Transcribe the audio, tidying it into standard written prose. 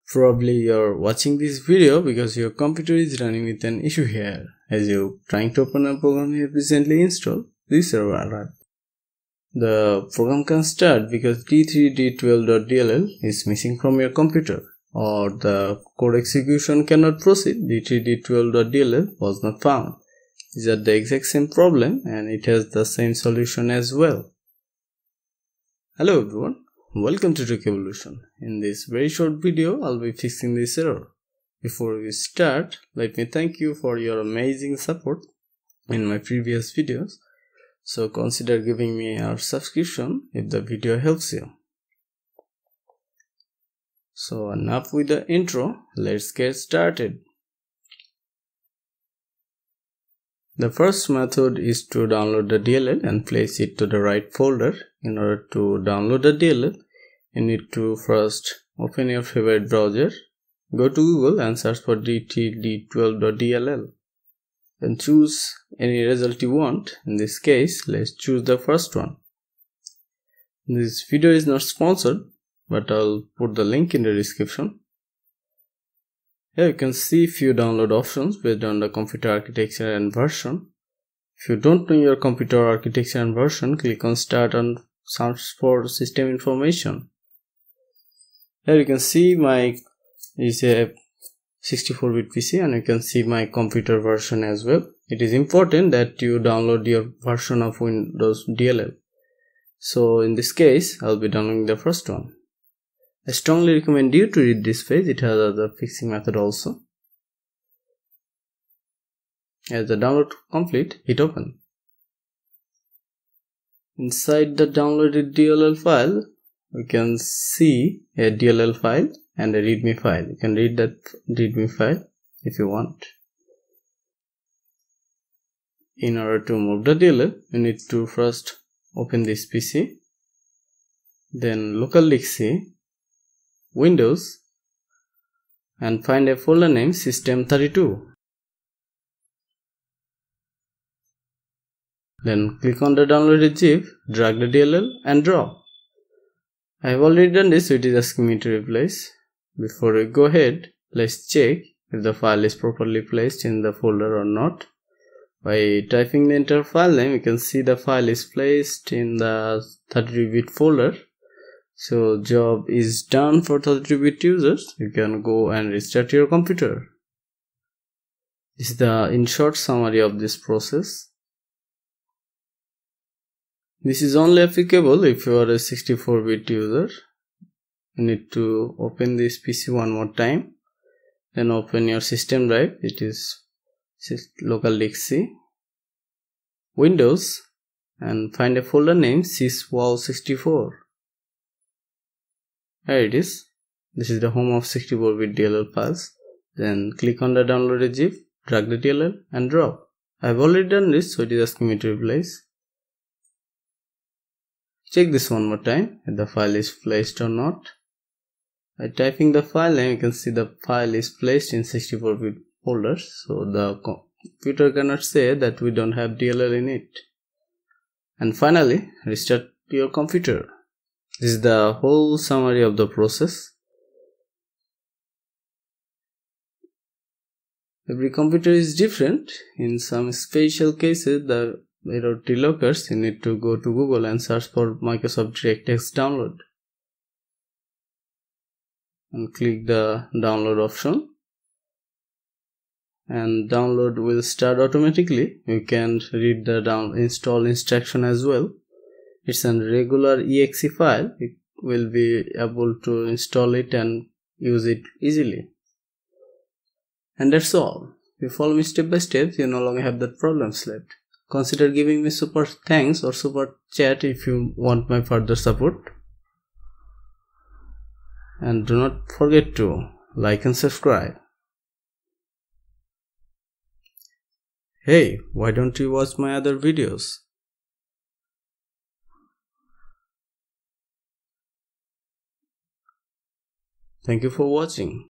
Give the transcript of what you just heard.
Probably you're watching this video because your computer is running with an issue here as you're trying to open a program you have recently installed. This error. The program can start because D3D12.dll is missing from your computer, or the code execution cannot proceed. D3D12.dll was not found. These are the exact same problem and it has the same solution as well. Hello everyone, welcome to Tech Evolution. In this very short video, I'll be fixing this error. Before we start, let me thank you for your amazing support in my previous videos. So consider giving me a subscription if the video helps you. So enough with the intro, let's get started. The first method is to download the DLL and place it to the right folder. In order to download the DLL, you need to first open your favorite browser, go to Google and search for D3D12.dll. Then choose any result you want. In this case, let's choose the first one. This video is not sponsored, but I'll put the link in the description. Here you can see few download options based on the computer architecture and version. If you don't know your computer architecture and version, click on Start and search for system information. Here you can see my is a 64-bit PC and you can see my computer version as well. It is important that you download your version of Windows DLL. So in this case, I'll be downloading the first one. I strongly recommend you to read this page. It has other fixing method also. As the download complete, hit open. Inside the downloaded DLL file, we can see a DLL file and a readme file. You can read that readme file if you want. In order to move the DLL, you need to first open this PC, then local disk C, Windows, and find a folder named System32. Then click on the downloaded zip, drag the DLL and drop. I have already done this, so it is asking me to replace. Before we go ahead, let's check if the file is properly placed in the folder or not. By typing the entire file name, you can see the file is placed in the 32-bit folder. So job is done for 32-bit users. You can go and restart your computer. This is the in short summary of this process. This is only applicable if you are a 64-bit user. You need to open this PC one more time. Then open your system drive. It is local disk C, Windows, and find a folder named syswow64. Here it is. This is the home of 64-bit DLL files. Then click on the downloaded zip, drag the DLL and drop. I have already done this, so it is asking me to replace. Check this one more time if the file is placed or not. By typing the file name, you can see the file is placed in 64-bit folders, so the computer cannot say that we don't have DLL in it. And finally, restart your computer. This is the whole summary of the process. Every computer is different. In some special cases, the error occurs. You need to go to Google and search for Microsoft DirectX download. And click the download option. And download will start automatically. You can read the install instruction as well. It's a regular exe file. It will be able to install it and use it easily. And that's all. If you follow me step by step, you no longer have that problems left. Consider giving me super thanks or super chat if you want my further support. And do not forget to like and subscribe. Hey, why don't you watch my other videos? Thank you for watching.